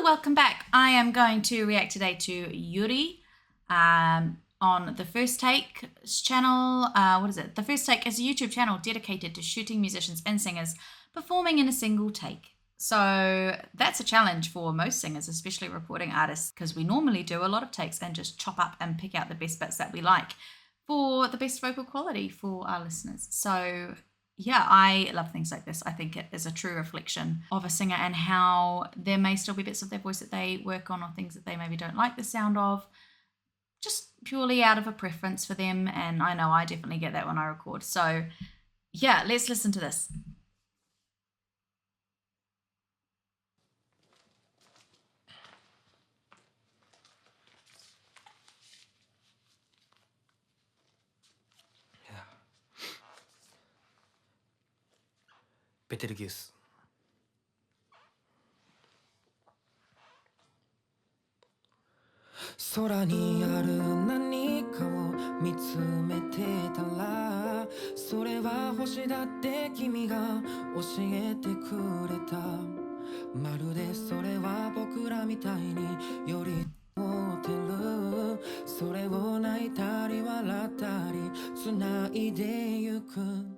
welcome back. I am going to react today to Yuuri on the First Take channel. What is it? The First Take is a YouTube channel dedicated to shooting musicians and singers performing in a single take. So that's a challenge for most singers, especially recording artists, because we normally do a lot of takes and just chop up and pick out the best bits that we like for the best vocal quality for our listeners. So yeah, I love things like this. I think it is a true reflection of a singer and how there may still be bits of their voice that they work on or things that they maybe don't like the sound of, just purely out of a preference for them. And I know I definitely get that when I record. So yeah, let's listen to this. Betelgeuse. 空にある何かを見つめてたら、それは星だって君が教えてくれた。まるでそれは僕らみたいに寄り添ってる。それを泣いたり笑ったり繋いでゆく。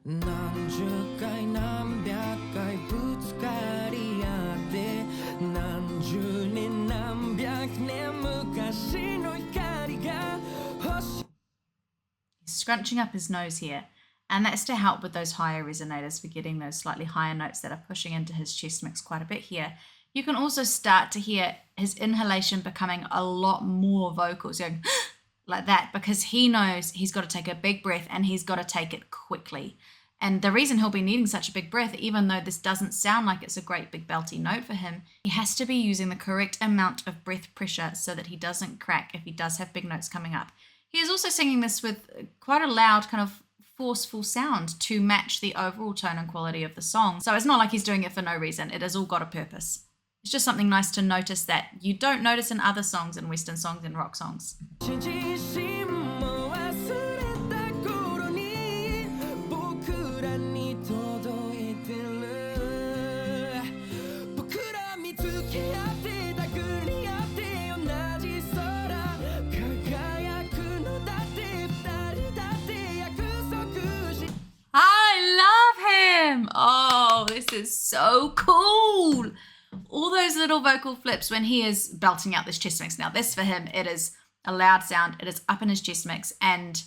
何十回何百回ぶつかり合って何十年何百年昔の光が星 He's scrunching up his nose here, and that's to help with those higher resonators for getting those slightly higher notes that are pushing into his chest mix quite a bit here. You can also start to hear his inhalation becoming a lot more vocal, so going like that, because he knows he's got to take a big breath and he's got to take it quickly. And the reason he'll be needing such a big breath, even though this doesn't sound like it's a great big belty note for him, he has to be using the correct amount of breath pressure so that he doesn't crack if he does have big notes coming up. He is also singing this with quite a loud kind of forceful sound to match the overall tone and quality of the song. So it's not like he's doing it for no reason. It has all got a purpose. It's just something nice to notice that you don't notice in other songs, in Western songs and rock songs. Oh, this is so cool. All those little vocal flips when he is belting out this chest mix. Now this for him, it is a loud sound. It is up in his chest mix and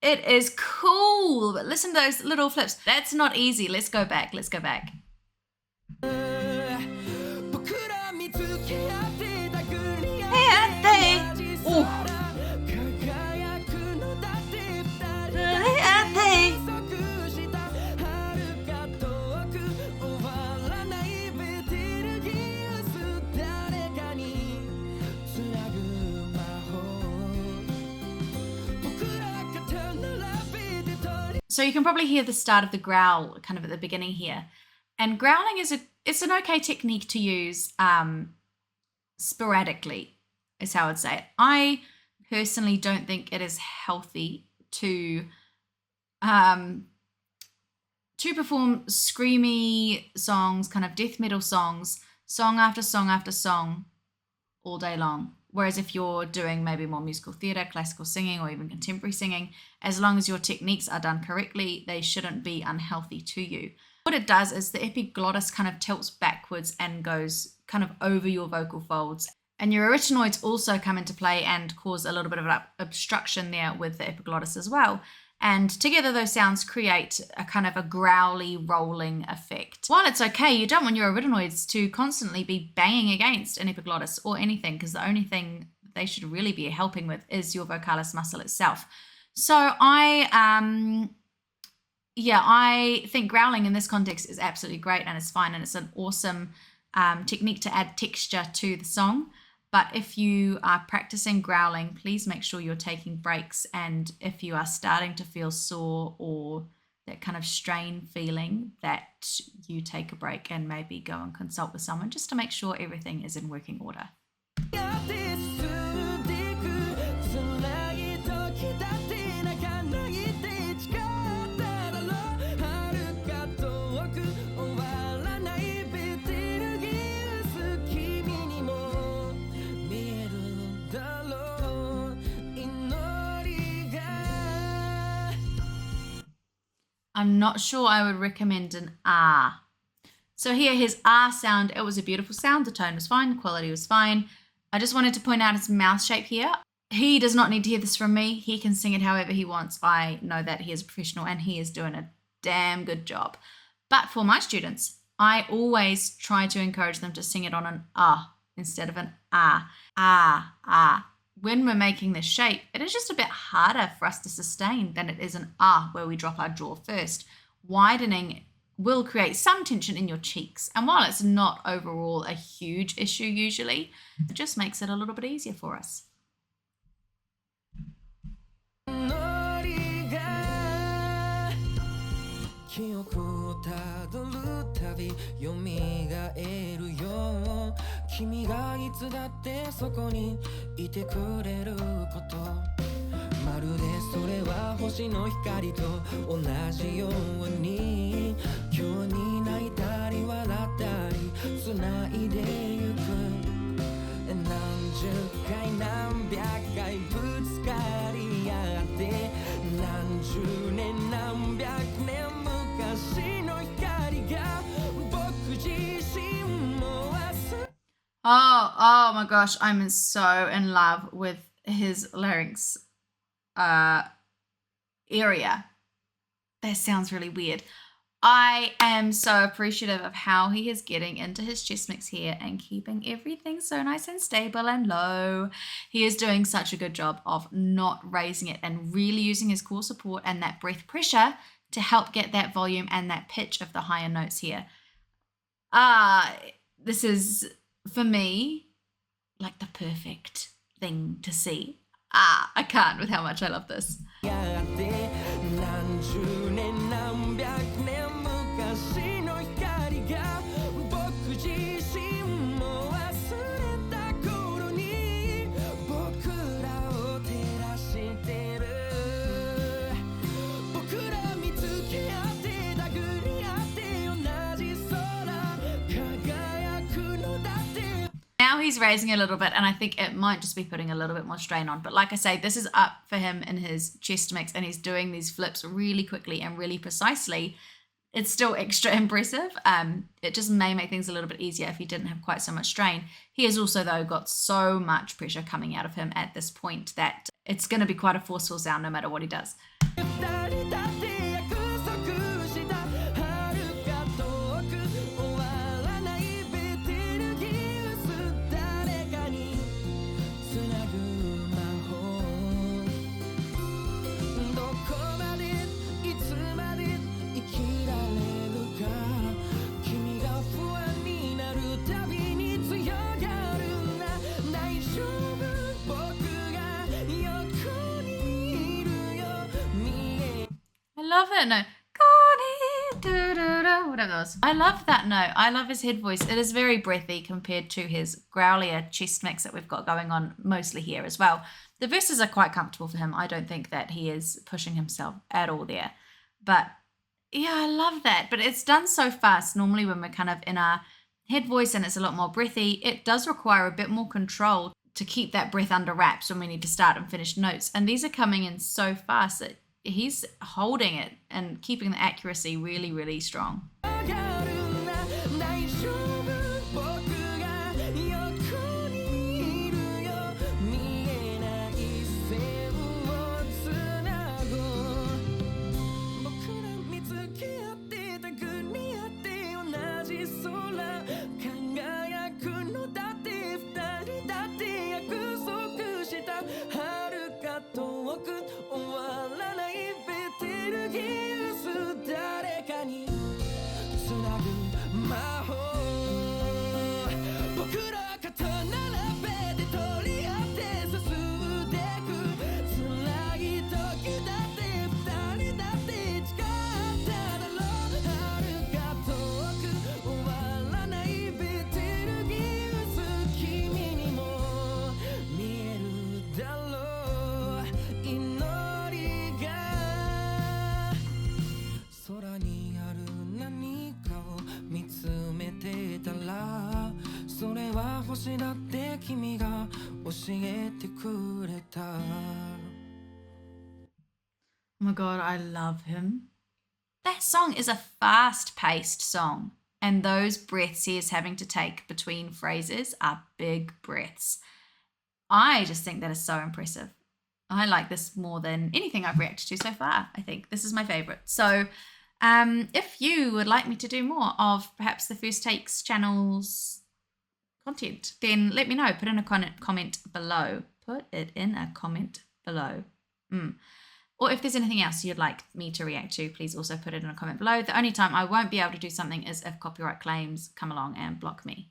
it is cool. But listen to those little flips. That's not easy. Let's go back. Let's go back. So you can probably hear the start of the growl kind of at the beginning here. And growling is it's an okay technique to use sporadically, is how I'd say it. I personally don't think it is healthy to perform screamy songs, kind of death metal songs, song after song after song all day long. Whereas if you're doing maybe more musical theatre, classical singing, or even contemporary singing, as long as your techniques are done correctly, they shouldn't be unhealthy to you. What it does is the epiglottis kind of tilts backwards and goes kind of over your vocal folds. And your arytenoids also come into play and cause a little bit of an obstruction there with the epiglottis as well. And together those sounds create a kind of a growly, rolling effect. While it's okay, you don't want your arytenoids to constantly be banging against an epiglottis or anything, because the only thing they should really be helping with is your vocalis muscle itself. So I think growling in this context is absolutely great and it's fine, and it's an awesome technique to add texture to the song. But if you are practicing growling, please make sure you're taking breaks. And if you are starting to feel sore or that kind of strain feeling, that you take a break and maybe go and consult with someone just to make sure everything is in working order. I'm not sure I would recommend an ah. So here, his ah sound, it was a beautiful sound. The tone was fine. The quality was fine. I just wanted to point out his mouth shape here. He does not need to hear this from me. He can sing it however he wants. I know that he is a professional and he is doing a damn good job. But for my students, I always try to encourage them to sing it on an ah instead of an ah. Ah, ah. When we're making this shape, it is just a bit harder for us to sustain than it is an ah, where we drop our jaw first. Widening will create some tension in your cheeks. And while it's not overall a huge issue usually, it just makes it a little bit easier for us. Oh my gosh, I'm so in love with his larynx area. That sounds really weird. I am so appreciative of how he is getting into his chest mix here and keeping everything so nice and stable and low. He is doing such a good job of not raising it and really using his core support and that breath pressure to help get that volume and that pitch of the higher notes here. This is, for me, like the perfect thing to see. I can't with how much I love this. Now he's raising a little bit, and I think it might just be putting a little bit more strain on. But like I say, this is up for him in his chest mix, and he's doing these flips really quickly and really precisely. It's still extra impressive. It just may make things a little bit easier if he didn't have quite so much strain. He has also, though, got so much pressure coming out of him at this point that it's going to be quite a forceful sound no matter what he does. Love it. No. Whatever that was. I love that note. I love his head voice. It is very breathy compared to his growlier chest mix that we've got going on mostly here as well. The verses are quite comfortable for him. I don't think that he is pushing himself at all there. But yeah, I love that. But it's done so fast. Normally when we're kind of in our head voice and it's a lot more breathy, it does require a bit more control to keep that breath under wraps when we need to start and finish notes. And these are coming in so fast that he's holding it and keeping the accuracy really, really strong. Oh my god, I love him. That song is a fast-paced song, and those breaths he is having to take between phrases are big breaths. I just think that is so impressive. I like this more than anything I've reacted to so far. I think this is my favorite. So if you would like me to do more of perhaps the First Takes channel's content, then let me know. Put in a comment below. Put it in a comment below. Or if there's anything else you'd like me to react to, please also put it in a comment below. The only time I won't be able to do something is if copyright claims come along and block me.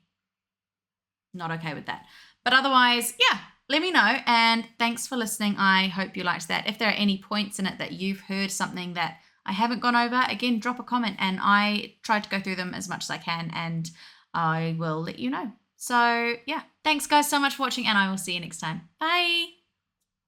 Not okay with that. But otherwise, yeah, let me know. And thanks for listening. I hope you liked that. If there are any points in it that you've heard something that I haven't gone over, again, drop a comment and I try to go through them as much as I can and I will let you know. So yeah, thanks guys so much for watching and I will see you next time. Bye.